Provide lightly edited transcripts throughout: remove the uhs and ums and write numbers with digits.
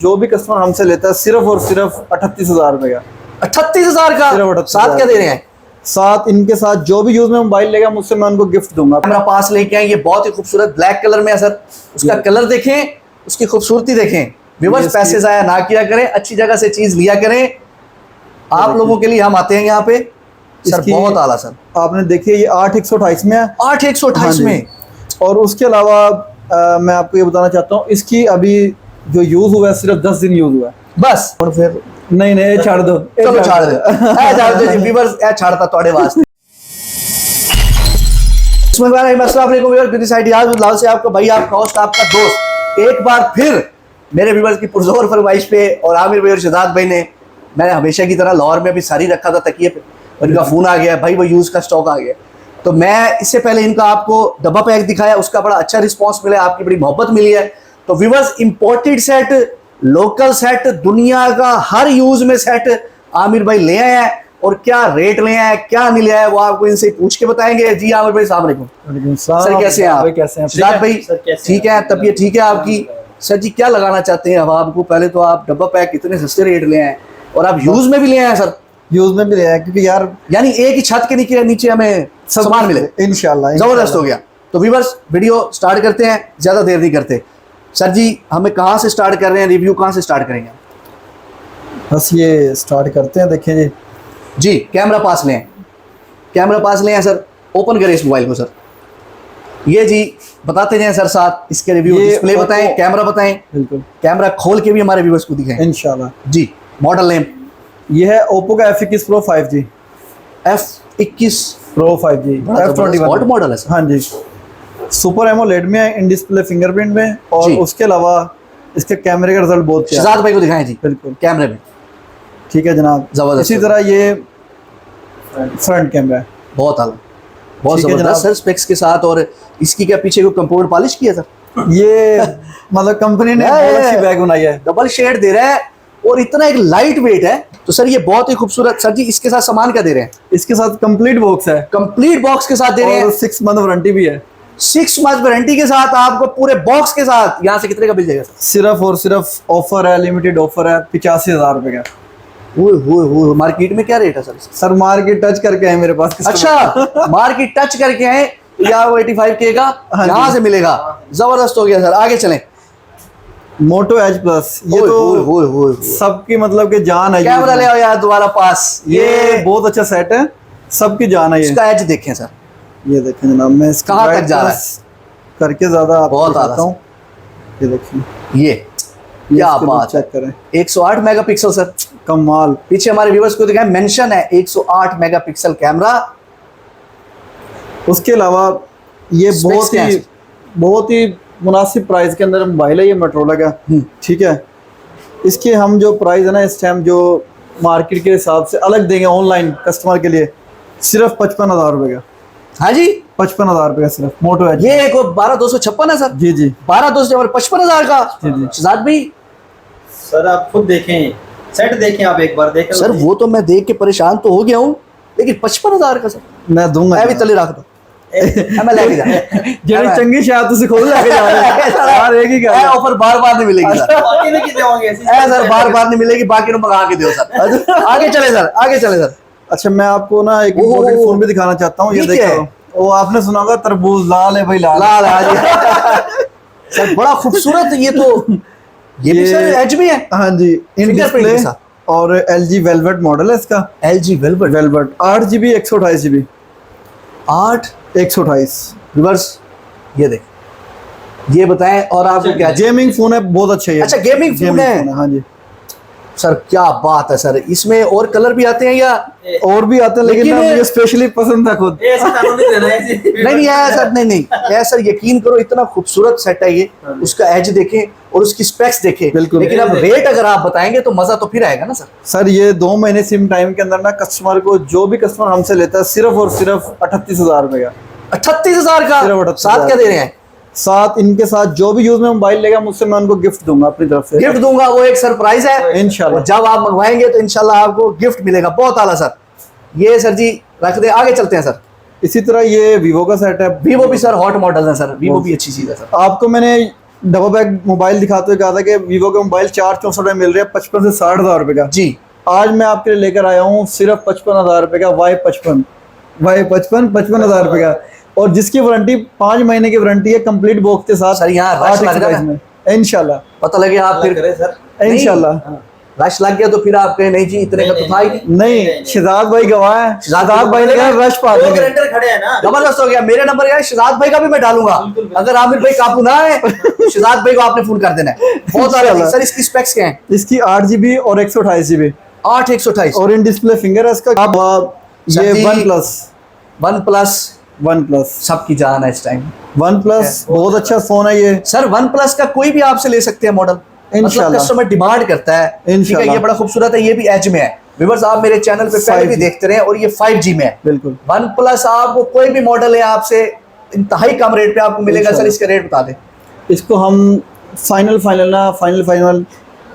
जो भी कस्टमर हमसे लेता है सिर्फ और सिर्फ 38,000 रुपए का। 38,000 का साथ क्या दे रहे हैं? साथ इनके साथ जो भी यूज में मोबाइल लेगा मुझसे मैं उनको गिफ्ट दूंगा। कैमरा पास लेके आए, ये बहुत ही खूबसूरत ब्लैक कलर में है सर। उसका कलर देखें, उसकी खूबसूरती देखें। व्यूअर्स पैसे जाया ना किया करें, अच्छी जगह से चीज लिया करें। आप लोगों के लिए हम आते हैं यहाँ पे सर, बहुत आला सर। आपने देखिए ये 8,128 में है, 8,128 में। और उसके अलावा मैं आपको ये बताना चाहता हूँ इसकी अभी जो यूज हुआ है सिर्फ 10 दिन यूज हुआ है बस। और फिर नहीं छाड़ दो, चलो छाड़ दो, छाड़ दो जी व्यूअर्स, छाड़ता तोड़े वास्ते। से आपका भाई, आपका होस्ट, आपका दोस्त एक बार फिर मेरे व्यूअर्स की पुरजोर फरमाइश पे और आमिर भाई और शहजाद भाई ने, मैं हमेशा की तरह लाहौर में अभी सारी रखा था तकिए पे, और इनका फोन आ गया भाई वो यूज का स्टॉक आ गया। तो मैं इससे पहले इनका आपको डब्बा पैक दिखाया, उसका बड़ा अच्छा रिस्पॉन्स मिला, आपकी बड़ी मोहब्बत मिली है। तो viewers imported set, local set, दुनिया का हर यूज में सेट आमिर भाई ले आए हैं, और क्या रेट ले आए, क्या नहीं ले आए, वो आपको इनसे पूछ के बताएंगे। जी आमिर भाई अस्सलाम वालेकुम। सर कैसे हैं आप? कैसे हैं शहजाद भाई? ठीक है, तबीयत ठीक है आपकी? सर जी क्या लगाना चाहते हैं अब आपको? पहले तो आप डब्बा पैक कितने सस्ते रेट ले आए और आप यूज में भी ले आए सर। यूज में भी ले आए क्योंकि यार यानी एक ही छत के नीचे हमें सामान मिले, इंशाल्लाह जबरदस्त हो गया। तो व्यूअर्स वीडियो स्टार्ट करते हैं, ज्यादा देर नहीं करते। सर जी हमें कहाँ से स्टार्ट कर रहे हैं, रिव्यू कहाँ से स्टार्ट करेंगे? बस ये स्टार्ट करते हैं। देखिए जी, जी कैमरा पास लें, कैमरा पास लें सर। ओपन करें इस मोबाइल को सर। ये जी बताते जाएं सर, साथ इसके रिव्यू, डिस्प्ले बताएं, कैमरा बताएं। बिल्कुल, कैमरा खोल के भी हमारे व्यूअर्स को दिखाएं इंशाल्लाह। जी मॉडल नेम ये है ओप्पो का F21 Pro 5G। F21 Pro 5G F21 model है सर। हाँ जी, सुपर एमोलेड में है, इन डिस्प्ले फिंगरप्रिंट में, और उसके अलावा इसके कैमरे का रिजल्ट बहुत अच्छा है। शहजाद भाई को दिखाएं जी बिल्कुल कैमरे में। ठीक है जनाब, जबरदस्त। इसी तरह ये फ्रंट कैमरा है, बहुत आला, बहुत जबरदस्त सर स्पेक्स के साथ। और इसकी क्या पीछे को कंपाउंड पॉलिश किया सर? ये मतलब कंपनी ने बहुत अच्छी बैग बनाई है, डबल शेड दे रहा है और इतना एक लाइट वेट है। तो सर ये बहुत ही खूबसूरत। सर जी इसके साथ सामान क्या दे रहे हैं? इसके साथ कंप्लीट बॉक्स है, कंप्लीट बॉक्स के साथ दे रहे हैं। 6 मंथ वारंटी भी है। 6 मंथ वारंटी के साथ आपको पूरे बॉक्स के साथ। यहाँ से कितने का मिल जाएगा सर? सिर्फ और सिर्फ ऑफर है, लिमिटेड ऑफर है 85,000 रुपए का। मार्केट में क्या रेट है सर? सर मार्केट टच करके आए मेरे पास। अच्छा मार्केट टच करके आए या वो 85K का यहाँ से मिलेगा। जबरदस्त हो गया सर, आगे चलें। मोटो एज प्लस, ये तो सबकी मतलब कि जान है। कैमरा ले आओ यार दोबारा पास। ये बहुत अच्छा सेट है, सबकी जान है। ये इसका एज देखें सर, ये देखें जनाब, मैं कहाँ तक जा रहा है करके ज्यादा बहुत आता हूँ। ये देखिए, ये क्या बात, चेक करें। 108 मेगापिक्सल सर, कमाल। पीछे हमारे व्यूअर्स को दिखाएं, मेंशन है 108 मेगापिक्सल कैमरा। उसके अलावा ये बहुत ही मुनासिब प्राइस के अंदर मोबाइल है, ये मोटोरोला का। ठीक है, इसके हम जो प्राइस है ना इस टाइम जो मार्केट के हिसाब से अलग देंगे ऑनलाइन कस्टमर के लिए, सिर्फ 55,000 रुपए का। हाँ जी 55,000 रुपए का सिर्फ मोटो एज। ये 12,256 है सर। जी जी 12,256 55,000 का। जी जी शहजाद भाई सर आप खुद देखें, सेट देखें, आप एक बार देखें सर। वो तो मैं देख के परेशान तो हो गया हूँ, लेकिन 55,000 का सर मैं दूंगा। भी तले रख दो, मैं लेके जा। जेडी चंगी शायद तुसी खुद लेके जा रहे हैं यार, एक ही है ऑफर बार-बार नहीं मिलेगी सर। बाकी में कितने होंगे ऐसे? सर बार-बार नहीं मिलेगी, बाकी को मंगा के दो सर। आगे चले सर, आगे चले सर। अच्छा मैं आपको ना एक इम्पोर्टेंट फोन भी दिखाना चाहता हूँ। ये देखो, वो आपने सुना होगा तरबूज लाल है भाई, लाल है सर, बड़ा खूबसूरत। ये तो ये भी सर एज में है। हाँ जी, इन डिस्प्ले और LG वेलवेट मॉडल है इसका। LG velvet 8GB 128GB 8/128 reverse. ये देख, ये बताएं। और आपको क्या गेमिंग फोन है, बहुत अच्छा है। अच्छा गेमिंग फोन है। हाँ जी सर क्या बात है सर। इसमें और कलर भी आते हैं या और भी आते हैं, लेकिन मुझे स्पेशली पसंद था खुद। नहीं सर, नहीं सर, यकीन करो इतना खूबसूरत सेट है ये। उसका एज देखें और उसकी स्पेक्स देखें। बिल्कुल, लेकिन अब रेट अगर आप बताएंगे तो मजा तो फिर आएगा ना सर। सर ये 2 महीने सिम टाइम के अंदर ना कस्टमर को, जो भी कस्टमर हमसे लेता है सिर्फ और सिर्फ 38,000 रुपए का। 38,000 का साथ क्या दे रहे हैं? साथ इनके साथ जो भी यूज में मोबाइल लेगा मुझसे मैं उनको गिफ्ट दूंगा, अपनी तरफ से गिफ्ट दूंगा। वो एक सरप्राइज है इंशाल्लाह। जब आप मंगवाएंगे तो इंशाल्लाह आपको गिफ्ट मिलेगा। बहुत आला सर। ये सर जी रख दे, आगे चलते हैं सर। इसी तरह ये वीवो का सेट है। वीवो भी सर हॉट मॉडल है सर, वीवो भी अच्छी चीज है सर। आपको मैंने डबल बैक मोबाइल दिखाते हुए कहा था कि वीवो के मोबाइल 464 में मिल रहे हैं 55 से 60 हज़ार रुपये का। जी, आज मैं आपके लिए लेकर आया हूँ सिर्फ 55 हज़ार रुपये का Y55 55 हज़ार रुपये का, और जिसकी वारंटी 5 महीने की वारंटी है कंप्लीट बॉक्स के साथ। सर यहाँ रश लग रहा है में इंशाल्लाह, पता लगे आप फिर करे सर। इंशाल्लाह। रश लग गया तो फिर आप कहे नहीं जी इतने का तो था ही नहीं। नहीं, शहजाद भाई गवाह है, शहजाद भाई ने कहा रश पा दो देंगे। ग्राइंडर खड़े हैं ना। जबरदस्त हो गया, मेरे नंबर है शहजाद भाई का भी मैं डालूंगा। अगर आमिर भाई काबू ना है तो शहजाद भाई को आपने फोन कर देना है। बहुत आ रहा है सर। इसकी स्पेक्स क्या है? इसकी 8 GB और 128 GB 8/128 और इन डिस्प्ले फिंगर है इसका। अब ये सर वन प्लस सबकी जान है इस टाइम। वन प्लस बहुत अच्छा फोन है ये सर वन प्लस का कोई भी आपसे ले सकते हैं मॉडल, मतलब इंशाल्लाह। कस्टमर डिमांड करता है। ठीक है, इंशाल्लाह। ये बड़ा खूबसूरत है, ये भी एज में है। व्यूअर्स आप मेरे चैनल पे पहले भी 5G देखते रहे, और ये 5G में है। बिल्कुल। वन प्लस आपको कोई भी मॉडल है आपसे इंतहाई कम रेट पे आपको मिलेगा। सर इंशाल्लाह। इसका रेट बता दें। इसको हम फाइनल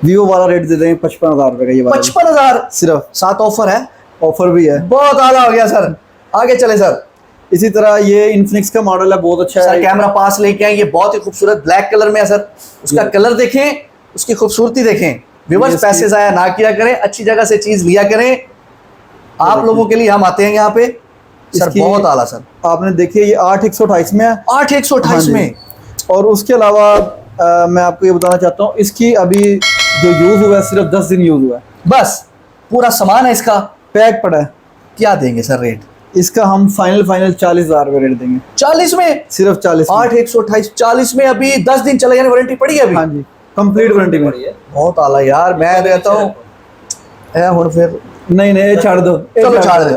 वीवो वाला रेट दे देंगे 55 हज़ार रुपये का। ये वाला 55,000 सिर्फ, साथ ऑफर है, ऑफर भी है। बहुत आला हो गया सर। आगे चले सर। इसी तरह ये इन्फिनिक्स का मॉडल है, बहुत अच्छा सर है। कैमरा पास लेके आए, ये बहुत ही खूबसूरत ब्लैक कलर में है सर। उसका कलर देखें, उसकी खूबसूरती देखें। व्यूअर्स इसकी- पैसे जाया ना किया करें, अच्छी जगह से चीज लिया करें। आप लोगों के लिए हम आते हैं यहाँ पे सर। इसकी- बहुत आला सर। आपने देखिए ये 8/128 में है। 8/128 हाँ जी। में। और उसके अलावा मैं आपको ये बताना चाहता हूँ, इसकी अभी जो यूज़ हुआ है सिर्फ 10 दिन यूज़ हुआ है, बस पूरा सामान है इसका। पैक पड़ा है। क्या देंगे सर रेट? इसका हम फाइनल 40 हज़ार रुपये रेट देंगे, 40 में। सिर्फ 40 में। 8/128 40 में। अभी 10 दिन चले जाने वारंटी पड़ी है अभी। हाँ जी, कंप्लीट वारंटी में। बहुत आला यार, मैं देता हूँ हुण फिर नहीं ये छाड़ दो, चलो छाड़ दे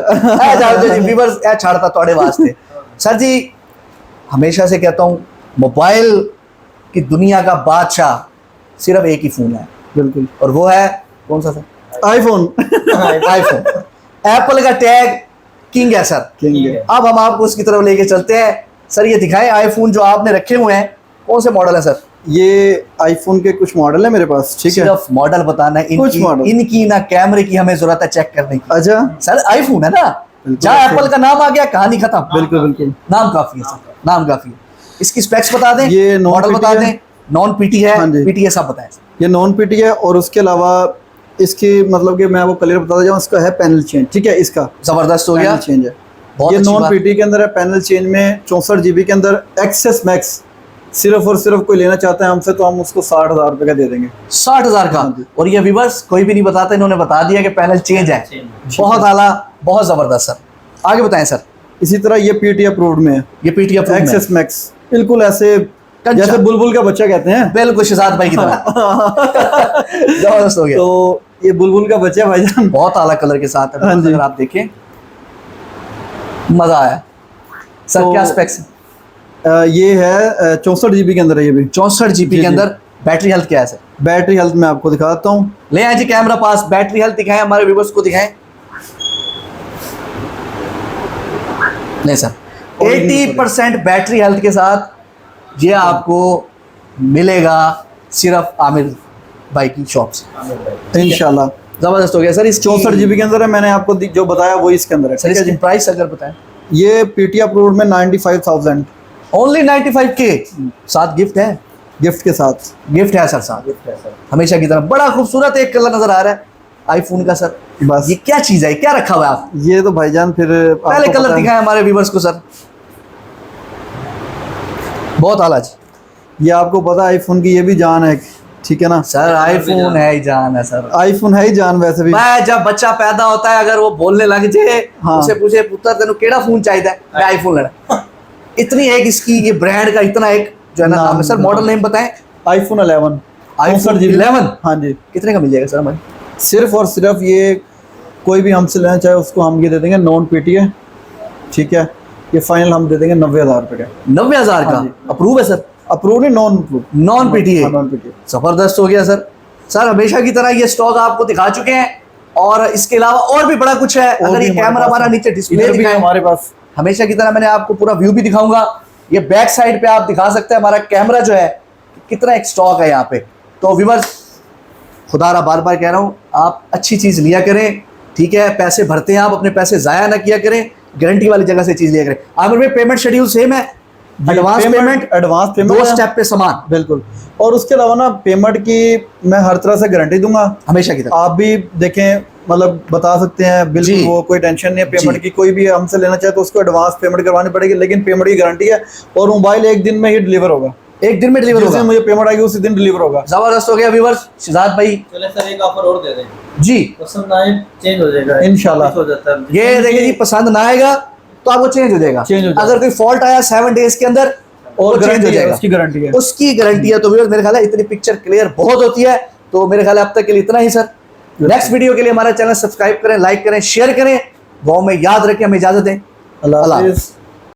छाड़ दो जी व्यूअर्स, ए छाड़ता थोड़े वास्ते। सर जी हमेशा से कहता हूँ मोबाइल की दुनिया का बादशाह सिर्फ एक ही फोन है, बिल्कुल। और वो है कौन सा सर? IPhone iPhone. एप्पल का टैग किंग है सर। किंग है। अब हम आपको उसकी तरफ लेके चलते हैं। सर ये दिखाएं आईफोन जो आपने रखे हुए हैं, कौन से मॉडल है सर? ये आईफोन के कुछ मॉडल है मेरे पास, ठीक है। सिर्फ मॉडल बताना है, कुछ मॉडल। इनकी ना कैमरे की हमें जरूरत है चेक करने की। अच्छा, सर आईफोन है ना, बिल्कुल। जहाँ एप्पल का नाम आ गया कहानी खत्म। बिल्कुल बिल्कुल। नाम काफी है सर, नाम काफी है। इसकी स्पेक्स बता दें, ये non मॉडल PT बता है। दें। नॉन पीटी है, हाँ जी। पीटी है, सब बताएं। ये नॉन पीटी है, और उसके अलावा इसकी मतलब कि मैं आपको क्लियर बताता जाऊँ, इसका है पैनल चेंज, ठीक है। इसका जबरदस्त हो गया, पैनल चेंज है। बहुत ये अच्छी नॉन बात। पीटी के अंदर है, पैनल चेंज में 64 GB के अंदर एक्सेस मैक्स। सिर्फ और सिर्फ कोई लेना चाहता है हमसे तो हम उसको 60 हज़ार रुपये का दे देंगे। 60,000 का। हाँ जी। और ये व्यूअर्स कोई भी नहीं बताता, इन्होंने बता दिया कि पैनल चेंज है। बहुत आला, बहुत जबरदस्त सर। आगे बताएं सर। इसी तरह ये पीटी अप्रूव्ड में है, ये पीटी अप्रूव्ड में है। एक्सेस मैक्स, बिल्कुल ऐसे कंचा। जैसे बुलबुल का बच्चा कहते हैं। बिल्कुल शहजाद भाई की तरह। जबरदस्त हो गया। तो ये बुलबुल का बच्चा है भाईजान। बहुत आला कलर के साथ है। हाँ जी। अगर आप देखें मजा आया सर। तो- क्या स्पेक्स? ये है 64 GB के अंदर है। ये भी 64 GB जी, के जी। अंदर। बैटरी हेल्थ क्या है सर? बैटरी हेल्थ मैं आपको दिखाता हूँ। ले आए जी कैमरा पास, बैटरी हेल्थ दिखाएं, हमारे व्यूअर्स को दिखाएं। नहीं सर, 80% बैटरी हेल्थ के साथ ये आपको मिलेगा सिर्फ आमिर भाई की शॉप से। इंशाल्लाह। जबरदस्त हो गया सर। इस 64 GB के अंदर है, मैंने आपको जो बताया वो इसके अंदर है, सर ठीक है इसकी जी। प्राइस अगर बताएं। ये पीटी अप्रूव्ड में 95,000 ओनली 95K। साथ गिफ्ट है, गिफ्ट के साथ। गिफ्ट है सर साथ। हमेशा की तरह बड़ा खूबसूरत एक कलर नजर आ रहा है आईफोन का सर। बस ये क्या चीज है, क्या रखा हुआ है आप? ये तो भाईजान फिर आपको पहले पता कलर है। दिखाएं हमारे व्यूवर्स को सर। बहुत आला जी। ये आपको पता है आईफोन की ये भी जान है, ठीक है ना। सर आईफोन है ही जान है सर। आईफोन है ही जान वैसे भी। मैं जब बच्चा पैदा होता है अगर वो बोलने लग जाए, हाँ। उसे पूछे पुत्र तेन केड़ा फोन चाहिए, मैं आईफोन लेना। इतनी एक इसकी ये ब्रांड का इतना एक जो है ना नाम है सर। मॉडल नेम बताएं। IPhone 11 iPhone 64 GB। 11 हाँ जी। कितने का मिल जाएगा सर हमें? सिर्फ और सिर्फ ये कोई भी हमसे लेना चाहे उसको हम ये दे देंगे, नॉन पीटी है, ठीक है। ये फाइनल हम दे देंगे 90,000 रुपये का। 90,000 का हाँ जी। अप्रूव है सर? अप्रूव नहीं, नॉन अप्रूव। नॉन पीटी है। Non PT. जबरदस्त हो गया सर। सर हमेशा की तरह ये स्टॉक आपको दिखा चुके हैं, और इसके अलावा और भी बड़ा कुछ है। अगर ये कैमरा हमारा नीचे डिस्प्ले इधर भी दिखाएं, हमारे पास हमेशा की तरह मैंने आपको पूरा व्यू भी दिखाऊंगा। ये बैक साइड पे आप दिखा सकते हैं हमारा कैमरा जो है कितना एक स्टॉक है यहाँ पे। तो व्यूअर्स खुदारा बार बार कह रहा हूँ, आप अच्छी चीज़ लिया करें, ठीक है। पैसे भरते हैं आप, अपने पैसे ज़ाया ना किया करें, गारंटी वाली जगह से चीज़ लिया करें। आमिर भाई पेमेंट शेड्यूल सेम है? Advance payment, advance payment 2 step पे सामान, बिल्कुल। और उसके अलावा ना पेमेंट की मैं हर तरह से गारंटी दूंगा, हमेशा की तरह। आप भी देखें, मतलब बता सकते हैं बिल्कुल, जी। वो कोई टेंशन नहीं है। जी। पेमेंट की कोई भी हमसे लेना चाहे तो उसको एडवांस पेमेंट करवानी पड़ेगी, लेकिन पेमेंट की गारंटी है और मोबाइल 1 दिन में ही डिलीवर होगा। 1 दिन में डिलीवर जिस होगा। दिन मुझे पेमेंट आएगी उसी दिन डिलीवर होगा। जबरदस्त हो गया व्यूअर्स। शहजाद भाई चले सर एक ऑफर और दे दें, जी, पसंद आए चेंज हो जाएगा, इंशाल्लाह। वापस हो जाता है। ये देखिए जी, पसंद ना आएगा तो आपको चेंज हो जाएगा। चेंज हो जाएगा। अगर कोई फॉल्ट आया 7 डेज के अंदर और वो चेंज हो गारंटी है, जाएगा, उसकी गारंटी है। उसकी गारंटी है। तो व्यूअर्स मेरे ख्याल है इतनी पिक्चर क्लियर बहुत होती है। तो मेरे ख्याल है अब तक के लिए इतना ही सर। नेक्स्ट वीडियो के लिए हमारा चैनल सब्सक्राइब करें, लाइक करें, शेयर करें। दुआ में याद रखें, हमें इजाजत दें। अल्लाह अल्लाह हाफिज़।